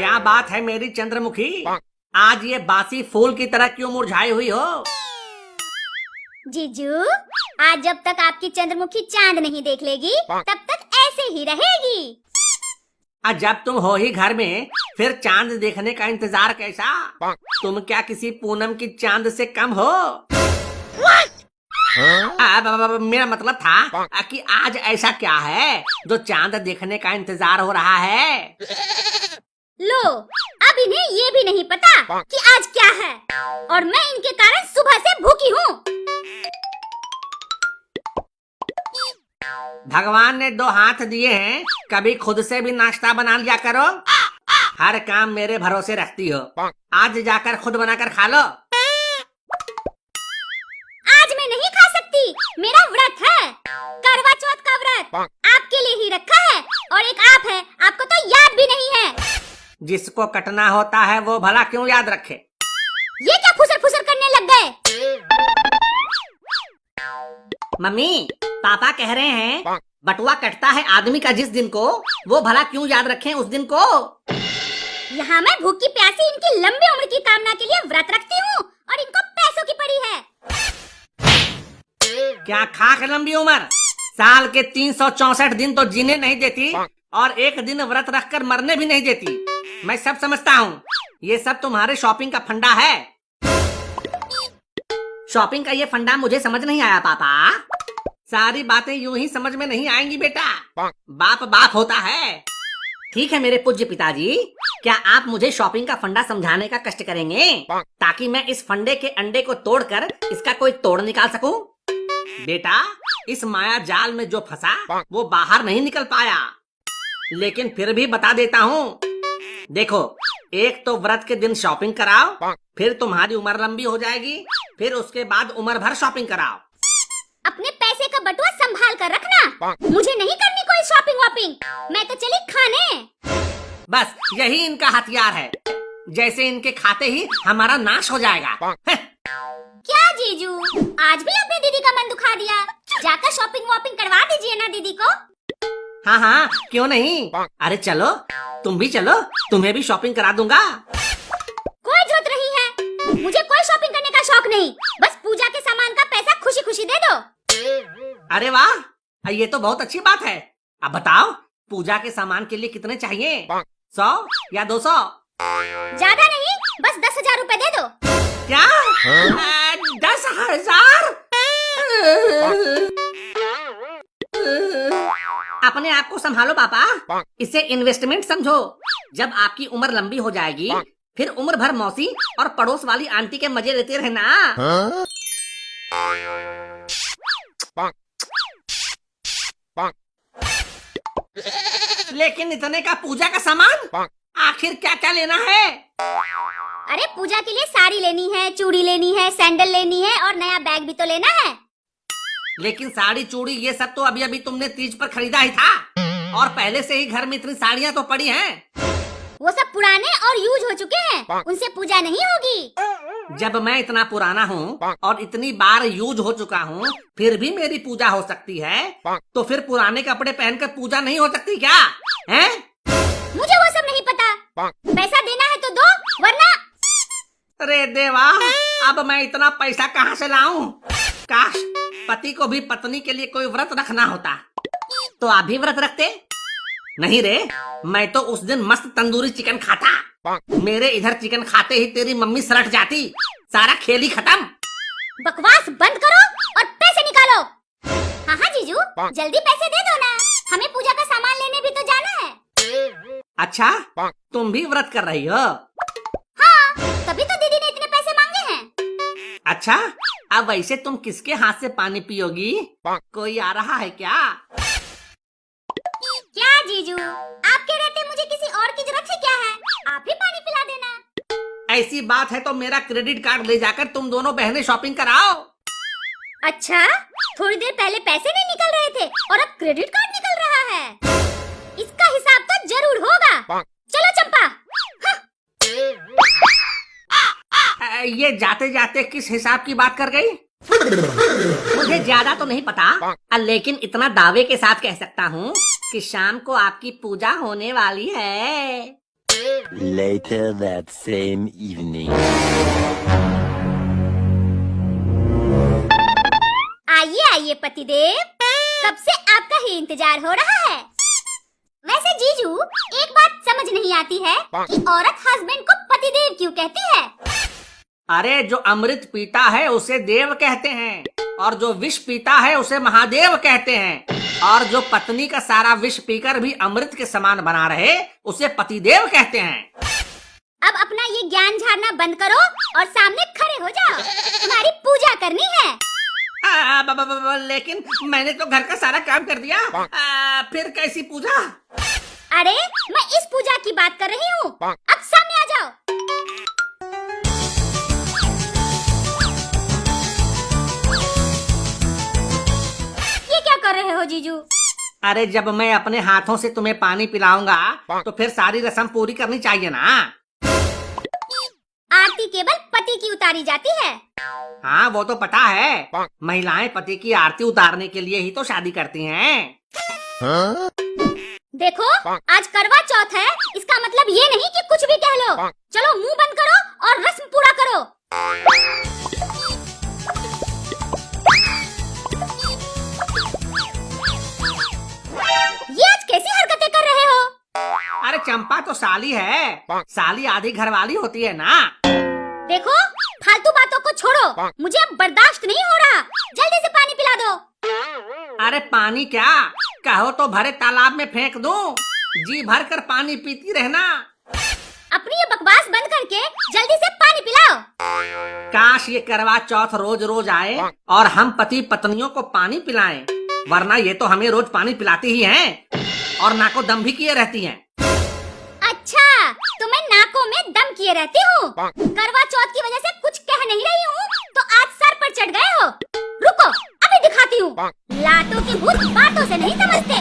क्या बात है मेरी चंद्रमुखी, आज ये बासी फूल की तरह क्यों मुरझाई हुई हो? जीजू, आज जब तक आपकी चंद्रमुखी चांद नहीं देख लेगी तब तक ऐसे ही रहेगी। आज जब तुम हो ही घर में, फिर चांद देखने का इंतजार कैसा? तुम क्या किसी पूनम की चांद से कम हो? मेरा मतलब था कि आज ऐसा क्या है जो चांद देखने का इंतजार हो रहा है? लो, अब इन्हें ये भी नहीं पता कि आज क्या है, और मैं इनके कारण सुबह से भूखी हूँ। भगवान ने 2 हाथ दिए हैं, कभी खुद से भी नाश्ता बना लिया करो। हर काम मेरे भरोसे रखती हो, आज जाकर खुद बनाकर खा लो। आज मैं नहीं खा सकती, मेरा व्रत है, करवा चौथ का व्रत आपके लिए ही रखा है, और एक आप है, आपको तो याद भी नहीं है। जिसको कटना होता है वो भला क्यों याद रखे? ये क्या फुसर फुसर करने लग गए? मम्मी, पापा कह रहे हैं बटुआ कटता है आदमी का जिस दिन को, वो भला क्यों याद रखें उस दिन को। यहाँ मैं भूखी प्यासी इनकी लंबी उम्र की कामना के लिए व्रत रखती हूँ, और इनको पैसों की पड़ी है। क्या खाक लंबी उम्र, साल के 364 दिन तो जीने नहीं देती, और एक दिन व्रत रखकर मरने भी नहीं देती। मैं सब समझता हूँ, ये सब तुम्हारे शॉपिंग का फंडा है। शॉपिंग का ये फंडा मुझे समझ नहीं आया पापा। सारी बातें यूं ही समझ में नहीं आएंगी बेटा, बाप बाप होता है। ठीक है मेरे पूज्य पिताजी, क्या आप मुझे शॉपिंग का फंडा समझाने का कष्ट करेंगे, ताकि मैं इस फंडे के अंडे को तोड़कर इसका कोई तोड़ निकाल सकूं? बेटा, इस माया जाल में जो फंसा वो बाहर नहीं निकल पाया, लेकिन फिर भी बता देता हूँ। देखो, एक तो व्रत के दिन शॉपिंग कराओ, फिर तुम्हारी उम्र लंबी हो जाएगी, फिर उसके बाद उम्र भर शॉपिंग कराओ। अपने पैसे का बटुआ संभाल कर रखना, मुझे नहीं करनी कोई शॉपिंग वॉपिंग, मैं तो चली खाने। बस यही इनका हथियार है, जैसे इनके खाते ही हमारा नाश हो जाएगा। क्या जीजू, आज भी अपनी दीदी का मन दुखा दिया, जाकर शॉपिंग वॉपिंग करवा दीजिए ना दीदी को। हाँ हाँ, क्यों नहीं, अरे चलो, तुम भी चलो, तुम्हें भी शॉपिंग करा दूंगा। कोई जरूरत नहीं है, मुझे कोई शॉपिंग करने का शौक नहीं, बस पूजा के सामान का पैसा खुशी खुशी दे दो। अरे वाह, ये तो बहुत अच्छी बात है। अब बताओ, पूजा के सामान के लिए कितने चाहिए, 100 या 200? ज्यादा नहीं, बस 10,000 रुपए दे दो। क्या? 10,000? अपने आप को संभालो पापा, इसे इन्वेस्टमेंट समझो। जब आपकी उम्र लंबी हो जाएगी, फिर उम्र भर मौसी और पड़ोस वाली आंटी के मजे लेते रहना। लेकिन इतने का पूजा का सामान, आखिर क्या क्या लेना है? अरे पूजा के लिए साड़ी लेनी है, चूड़ी लेनी है, सैंडल लेनी है, और नया बैग भी तो लेना है। लेकिन साड़ी चूड़ी ये सब तो अभी अभी तुमने तीज पर खरीदा ही था, और पहले से ही घर में इतनी साड़ियाँ तो पड़ी हैं। वो सब पुराने और यूज हो चुके हैं, उनसे पूजा नहीं होगी। जब मैं इतना पुराना हूँ और इतनी बार यूज हो चुका हूँ, फिर भी मेरी पूजा हो सकती है, तो फिर पुराने कपड़े पहनकर पूजा नहीं हो सकती क्या? हैं? मुझे वो सब नहीं पता, पैसा देना है तो दो, वरना। अरे देवा, अब मैं इतना पैसा कहाँ से लाऊं? काश पति को भी पत्नी के लिए कोई व्रत रखना होता, तो आप भी व्रत रखते। नहीं रे, मैं तो उस दिन मस्त तंदूरी चिकन खाता। मेरे इधर चिकन खाते ही तेरी मम्मी सलट जाती, सारा खेल ही खत्म। बकवास बंद करो और पैसे निकालो। हाँ हाँ जीजू, जल्दी पैसे दे दो ना, हमें पूजा का सामान लेने भी तो जाना है। अच्छा, तुम भी व्रत कर रही हो? हाँ, तभी तो दीदी ने इतने पैसे मांगे हैं। अच्छा, अब वैसे तुम किसके हाथ से पानी पियोगी? कोई आ रहा है क्या? क्या जीजू, आपके रहते मुझे किसी और की जरूरत है क्या है? आप ही पानी पिला देना। ऐसी बात है तो मेरा क्रेडिट कार्ड ले जाकर तुम दोनों बहनें शॉपिंग कराओ। अच्छा, थोड़ी देर पहले पैसे नहीं निकल रहे थे और अब क्रेडिट कार्ड निकल रहा है, इसका हिसाब तो जरूर होगा। चलो चंपा। ये जाते जाते किस हिसाब की बात कर गई? मुझे ज्यादा तो नहीं पता, लेकिन इतना दावे के साथ कह सकता हूँ कि शाम को आपकी पूजा होने वाली है। Later that same evening. आइए आइए पतिदेव, कब से आपका ही इंतजार हो रहा है। वैसे जीजू, एक बात समझ नहीं आती है कि औरत हस्बैंड को पतिदेव क्यों कहती है। अरे जो अमृत पीता है उसे देव कहते हैं, और जो विष पीता है उसे महादेव कहते हैं, और जो पत्नी का सारा विष पीकर भी अमृत के समान बना रहे उसे पतिदेव कहते हैं। अब अपना ये ज्ञान झाड़ना बंद करो और सामने खड़े हो जाओ, तुम्हारी पूजा करनी है। लेकिन मैंने तो घर का सारा काम कर दिया, फिर कैसी पूजा? अरे मैं इस पूजा की बात कर रही हूँ, अब सामने आ जाओ। ये क्या कर रहे हो जीजू? अरे जब मैं अपने हाथों से तुम्हें पानी पिलाऊंगा तो फिर सारी रस्म पूरी करनी चाहिए ना। आरती केवल पति की उतारी जाती है। हाँ वो तो पता है, महिलाएं पति की आरती उतारने के लिए ही तो शादी करती हैं। देखो आज करवा चौथ है, इसका मतलब ये नहीं कि कुछ भी कह लो। चलो मुंह बंद करो और रस्म पूरा करो। ये आज कैसी हरकतें कर रहे हो? अरे चंपा तो साली है, साली आधी घरवाली होती है ना। देखो फालतू बातों को छोड़ो, मुझे अब बर्दाश्त नहीं हो रहा, जल्दी से पानी पिला दो। अरे पानी क्या, कहो तो भरे तालाब में फेंक दूं, जी भर कर पानी पीती रहना। अपनी ये बकवास बंद करके जल्दी से पानी पिलाओ। काश ये करवा चौथ रोज रोज आए और हम पति पत्नियों को पानी पिलाएं, वरना ये तो हमें रोज पानी पिलाती ही हैं और नाको दम भी किए रहती हैं। अच्छा, तो मैं नाकों में दम किए रहती हूँ। करवा चौथ की वजह से कुछ कह नहीं रही हूँ तो आज सर पर चढ़ गए हो। रुको अभी दिखाती हूँ, लातों के भूत बातों से नहीं समझते।